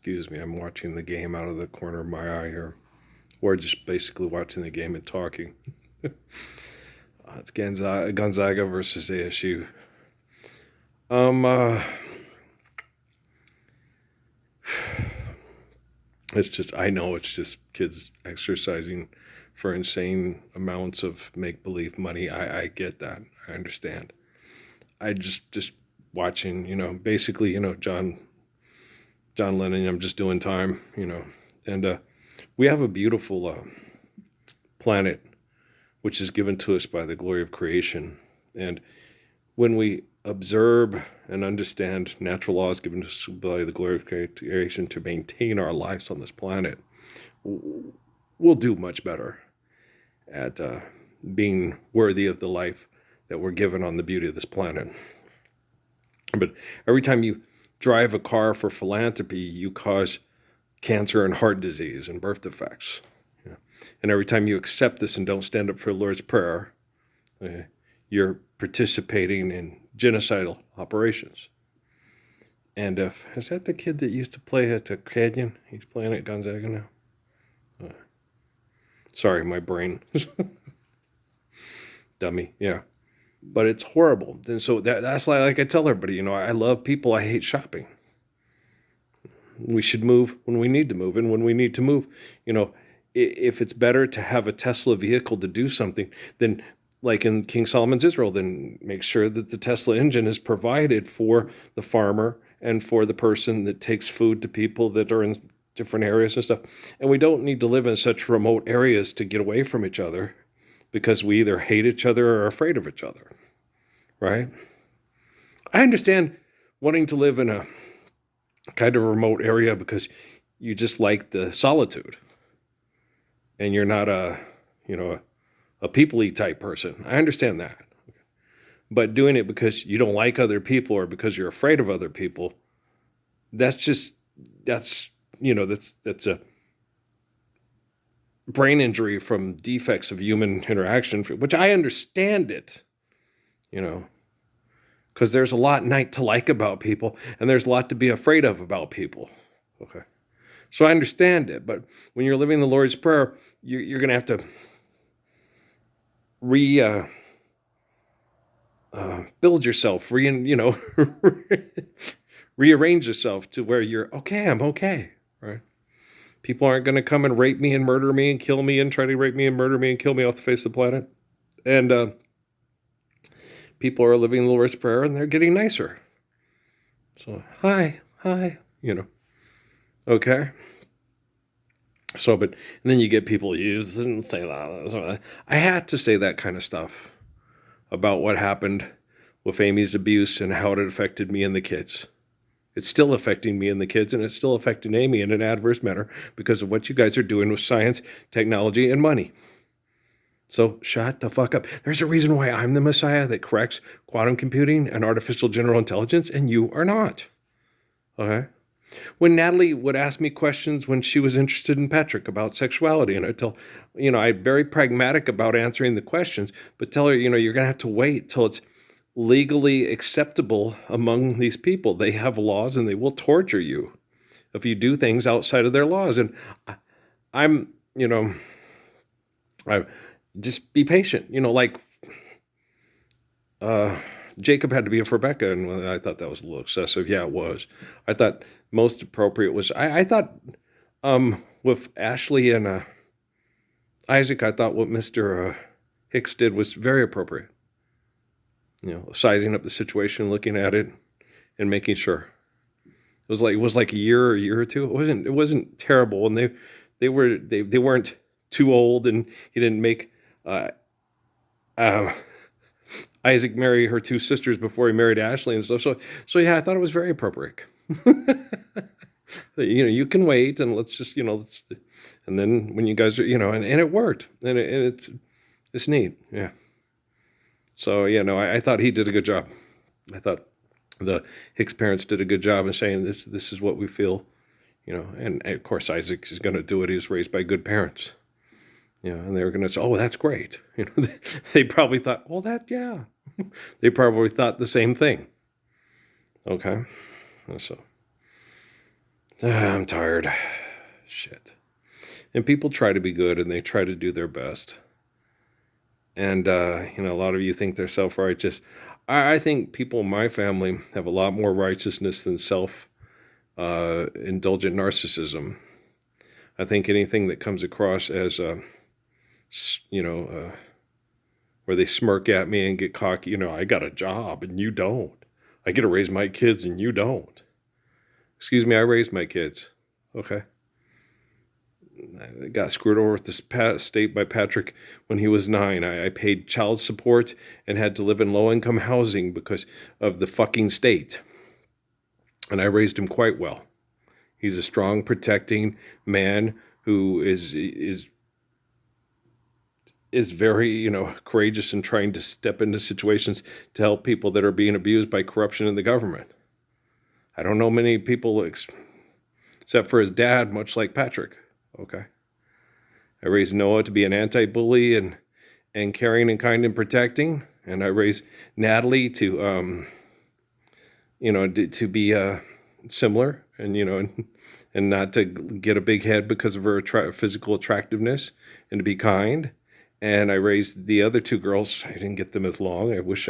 excuse me. I'm watching the game out of the corner of my eye here. Or just basically watching the game and talking. It's Gonzaga versus ASU. Um, uh, it's just, I know it's just kids exercising for insane amounts of make-believe money. I get that. I understand. I just watching, basically, John Lennon, I'm just doing time, and we have a beautiful planet which is given to us by the glory of creation. And when we observe and understand natural laws given to us by the glory of creation to maintain our lives on this planet, we'll do much better at being worthy of the life that we're given on the beauty of this planet. But every time you drive a car for philanthropy, you cause cancer and heart disease and birth defects. And every time you accept this and don't stand up for the Lord's Prayer, you're participating in genocidal operations. And is that the kid that used to play at the Canyon? He's playing at Gonzaga now? Sorry, my brain. Dummy, yeah. But it's horrible. And so that's like I tell everybody, I love people, I hate shopping. We should move when we need to move. And when we need to move, if it's better to have a Tesla vehicle to do something, then like in King Solomon's Israel, then make sure that the Tesla engine is provided for the farmer and for the person that takes food to people that are in different areas and stuff. And we don't need to live in such remote areas to get away from each other because we either hate each other or are afraid of each other, right? I understand wanting to live in a kind of remote area because you just like the solitude and you're not a people-y type person. I understand that. But doing it because you don't like other people or because you're afraid of other people, that's a brain injury from defects of human interaction, which I understand it, because there's a lot to like about people and there's a lot to be afraid of about people. Okay. So I understand it, but when you're living the Lord's Prayer, you're going to have to build yourself, rearrange yourself to where you're okay. I'm okay, right? People aren't going to come and rape me and murder me and kill me and try to rape me and murder me and kill me off the face of the planet. And people are living the Lord's Prayer and they're getting nicer. So hi, okay. So, and then you get people, you didn't say that. So I had to say that kind of stuff about what happened with Amy's abuse and how it affected me and the kids. It's still affecting me and the kids, and it's still affecting Amy in an adverse manner because of what you guys are doing with science, technology, and money. So shut the fuck up. There's a reason why I'm the Messiah that corrects quantum computing and artificial general intelligence, and you are not. Okay? When Natalie would ask me questions when she was interested in Patrick about sexuality, and I'd tell, I'm very pragmatic about answering the questions, but tell her, you're going to have to wait till it's legally acceptable among these people. They have laws and they will torture you if you do things outside of their laws. And I'm, I just be patient, Jacob had to be with Rebecca, and I thought that was a little excessive. Yeah, it was. I thought most appropriate was, I thought with Ashley and Isaac, I thought what Mr. Hicks did was very appropriate. Sizing up the situation, looking at it, and making sure. It was like a year or two. It wasn't terrible, and they weren't too old, and he didn't make Isaac marry her two sisters before he married Ashley and stuff. So yeah, I thought it was very appropriate. You can wait and let's just, and then when you guys are, and it worked, and it's neat. Yeah. So, I thought he did a good job. I thought the Hicks parents did a good job in saying this is what we feel, and of course Isaac is going to do it. He was raised by good parents. And they were going to say, oh, that's great. They probably thought, well, yeah. They probably thought the same thing. Okay. I'm tired. Shit. And people try to be good and they try to do their best. And, a lot of you think they're self-righteous. I think people in my family have a lot more righteousness than self-indulgent narcissism. I think anything that comes across as, where they smirk at me and get cocky, I got a job and you don't. I get to raise my kids and you don't. Excuse me, I raised my kids. Okay. I got screwed over with this state by Patrick when he was 9. I paid child support and had to live in low-income housing because of the fucking state. And I raised him quite well. He's a strong, protecting man who is very, courageous in trying to step into situations to help people that are being abused by corruption in the government. I don't know many people except for his dad, much like Patrick. Okay. I raised Noah to be an anti-bully and caring and kind and protecting. And I raised Natalie to, to be similar and not to get a big head because of her physical attractiveness and to be kind. And I raised the other 2 girls. I didn't get them as long. I wish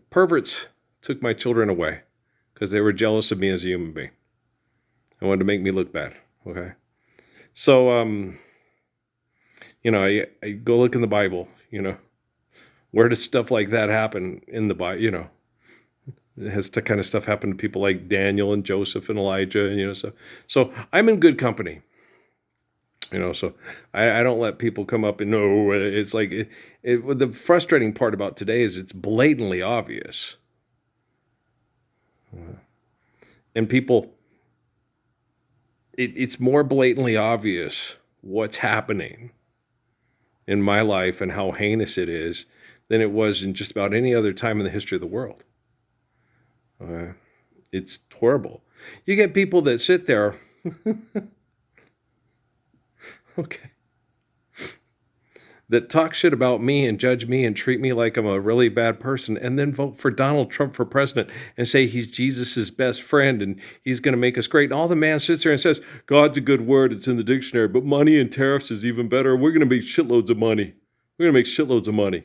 perverts took my children away because they were jealous of me as a human being. They wanted to make me look bad. Okay. So, I go look in the Bible, where does stuff like that happen in the Bible? It has to kind of stuff happen to people like Daniel and Joseph and Elijah, and, so I'm in good company. So I don't let people come up and no, it's like the frustrating part about today is it's blatantly obvious. And people, it's more blatantly obvious what's happening in my life and how heinous it is than it was in just about any other time in the history of the world. It's horrible. You get people that sit there okay, that talk shit about me and judge me and treat me like I'm a really bad person and then vote for Donald Trump for president and say he's Jesus's best friend and he's going to make us great. And all the man sits there and says, God's a good word, it's in the dictionary, but money and tariffs is even better. We're going to make shitloads of money. We're going to make shitloads of money.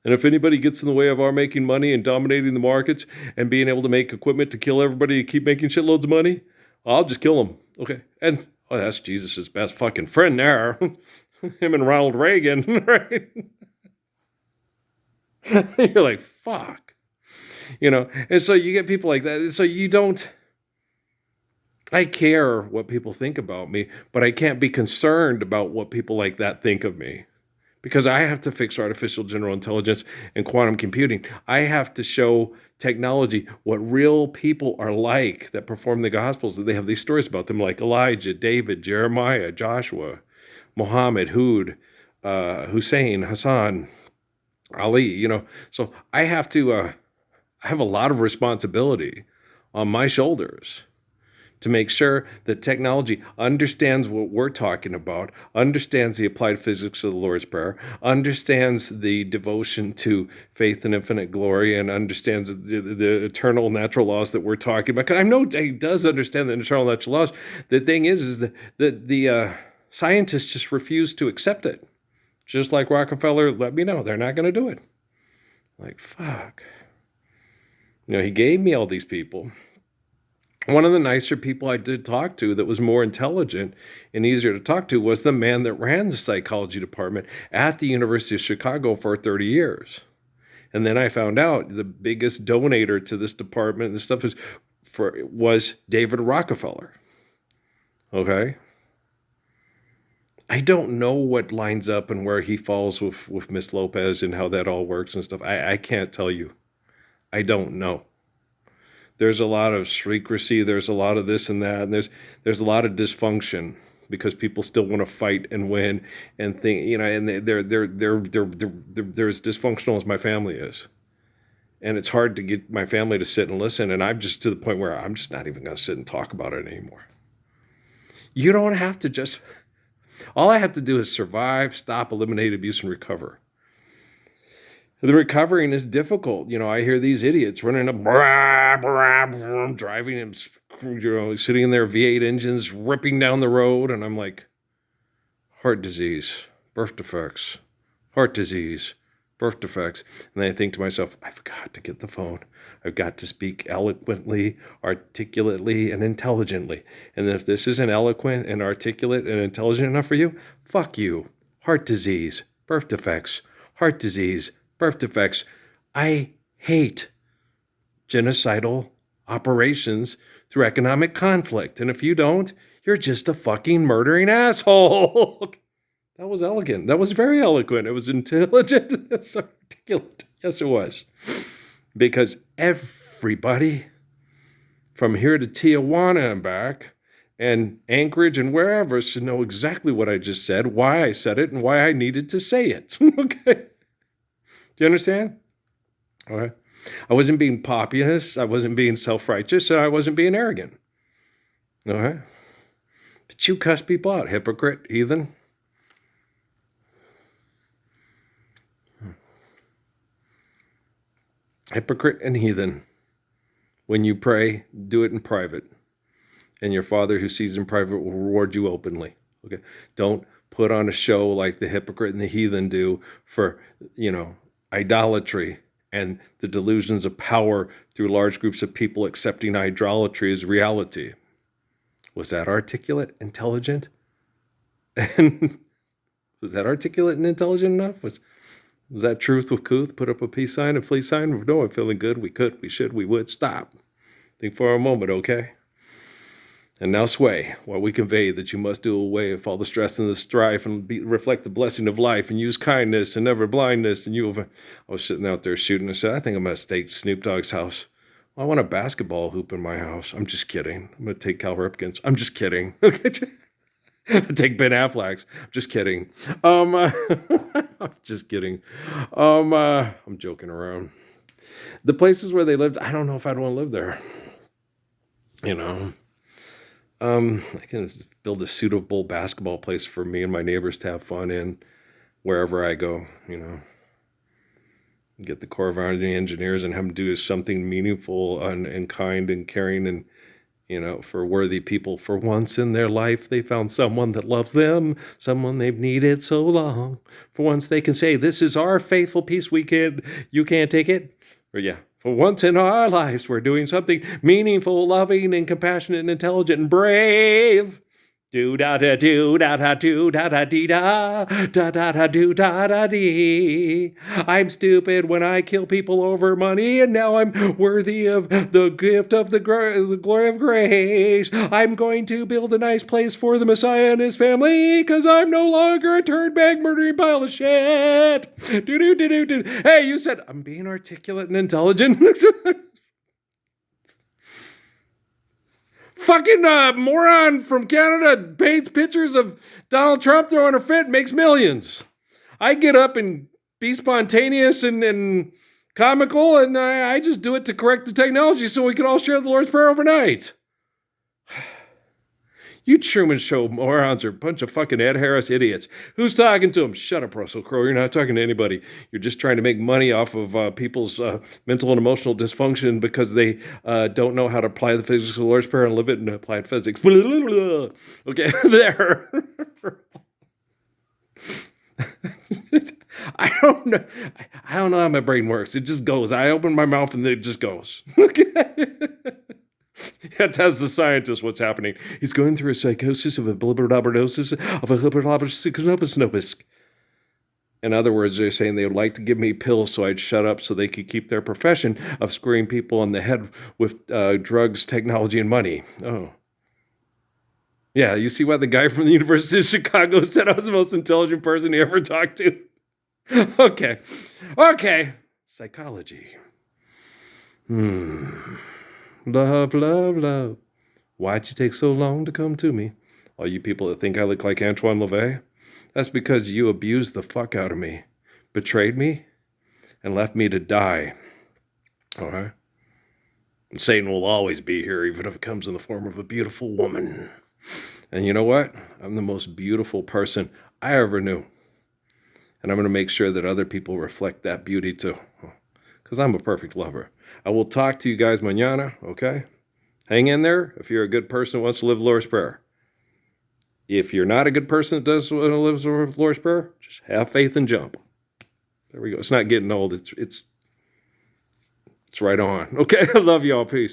And if anybody gets in the way of our making money and dominating the markets and being able to make equipment to kill everybody and keep making shitloads of money, I'll just kill them. Okay. And that's Jesus' best fucking friend there. Him and Ronald Reagan, right? You're like, fuck. And so you get people like that. And so you don't, I care what people think about me, but I can't be concerned about what people like that think of me. Because I have to fix artificial general intelligence and quantum computing. I have to show technology what real people are like that perform the Gospels. They have these stories about them like Elijah, David, Jeremiah, Joshua, Muhammad, Hussein, Hassan, Ali, So I have to, I have a lot of responsibility on my shoulders to make sure that technology understands what we're talking about, understands the applied physics of the Lord's Prayer, understands the devotion to faith and infinite glory, and understands the eternal natural laws that we're talking about. 'Cause I know he does understand the eternal natural laws. The thing is that the scientists just refuse to accept it. Just like Rockefeller let me know, they're not going to do it. Like, fuck. He gave me all these people. One of the nicer people I did talk to that was more intelligent and easier to talk to was the man that ran the psychology department at the University of Chicago for 30 years. And then I found out the biggest donator to this department and stuff was David Rockefeller. Okay? I don't know what lines up and where he falls with Miss Lopez and how that all works and stuff. I can't tell you. I don't know. There's a lot of secrecy. There's a lot of this and that, and there's a lot of dysfunction because people still want to fight and win and think, and they're as dysfunctional as my family is, and it's hard to get my family to sit and listen. And I'm just to the point where I'm just not even going to sit and talk about it anymore. You don't have to just. All I have to do is survive, stop, eliminate abuse, and recover. The recovering is difficult. I hear these idiots running up, brah, brah, brah, driving and, sitting in their V8 engines, ripping down the road. And I'm like, heart disease, birth defects, heart disease, birth defects. And then I think to myself, I've got to get the phone. I've got to speak eloquently, articulately, and intelligently. And if this isn't eloquent and articulate and intelligent enough for you, fuck you. Heart disease, birth defects, heart disease, birth defects. I hate genocidal operations through economic conflict. And if you don't, you're just a fucking murdering asshole. That was elegant. That was very eloquent. It was intelligent. It's articulate. Yes, it was. Because everybody from here to Tijuana and back and Anchorage and wherever should know exactly what I just said, why I said it, and why I needed to say it. Okay. Do you understand? All right. I wasn't being populist. I wasn't being self-righteous. And I wasn't being arrogant. All right. But you cuss people out, hypocrite, heathen. Hypocrite and heathen. When you pray, do it in private. And your Father who sees in private will reward you openly. Okay. Don't put on a show like the hypocrite and the heathen do for, idolatry and the delusions of power through large groups of people accepting idolatry as reality. Was that articulate, intelligent? And was that articulate and intelligent enough? Was that truth with Kuth? Put up a peace sign and flee sign? No, I'm feeling good. We could, we should, we would. Stop. Think for a moment, okay? And now sway, while we convey that you must do away with all the stress and the strife and reflect the blessing of life and use kindness and never blindness. And I was sitting out there shooting. I said, I think I'm going to stay Snoop Dogg's house. I want a basketball hoop in my house. I'm just kidding. I'm going to take Cal Ripken's. I'm just kidding. Okay. Take Ben Affleck's. I'm just kidding. I'm just kidding. I'm joking around. The places where they lived, I don't know if I'd want to live there. I can build a suitable basketball place for me and my neighbors to have fun in wherever I go, Get the Corps of Army engineers and have them do something meaningful and kind and caring and, for worthy people. For once in their life, they found someone that loves them, someone they've needed so long. For once they can say, this is our faithful piece, you can't take it. Or for once in our lives, we're doing something meaningful, loving, and compassionate, and intelligent, and brave. Do da da do da da do da da dee da da da da do da da dee. I'm stupid when I kill people over money, and now I'm worthy of the gift of the glory of grace. I'm going to build a nice place for the Messiah and his family, because I'm no longer a turnbag murdering pile of shit. Do do do do do. Hey, you said I'm being articulate and intelligent. Fucking moron from Canada paints pictures of Donald Trump throwing a fit, makes millions. I get up and be spontaneous and comical, and I just do it to correct the technology so we can all share the Lord's Prayer overnight. You Truman Show morons are a bunch of fucking Ed Harris idiots. Who's talking to them? Shut up, Russell Crowe. You're not talking to anybody. You're just trying to make money off of people's mental and emotional dysfunction because they don't know how to apply the physics of the Lord's Prayer and live it in applied physics. Okay, there. I don't know. I don't know how my brain works. It just goes. I open my mouth and it just goes. Okay. Yeah, tells the scientist what's happening. He's going through a psychosis of a blubberdosis of a hyperlobberdosis. In other words, they're saying they would like to give me pills so I'd shut up so they could keep their profession of screwing people on the head with drugs, technology, and money. Oh. Yeah, you see why the guy from the University of Chicago said I was the most intelligent person he ever talked to? Okay. Psychology. Love, love, love. Why'd you take so long to come to me? All you people that think I look like Antoine LaVey? That's because you abused the fuck out of me, betrayed me, and left me to die. All right? And Satan will always be here, even if it comes in the form of a beautiful woman. And you know what? I'm the most beautiful person I ever knew. And I'm going to make sure that other people reflect that beauty too. Because I'm a perfect lover. I will talk to you guys mañana, okay? Hang in there if you're a good person who wants to live the Lord's Prayer. If you're not a good person that does want to live the Lord's Prayer, just have faith and jump. There we go. It's not getting old. It's right on. Okay, I love y'all. Peace.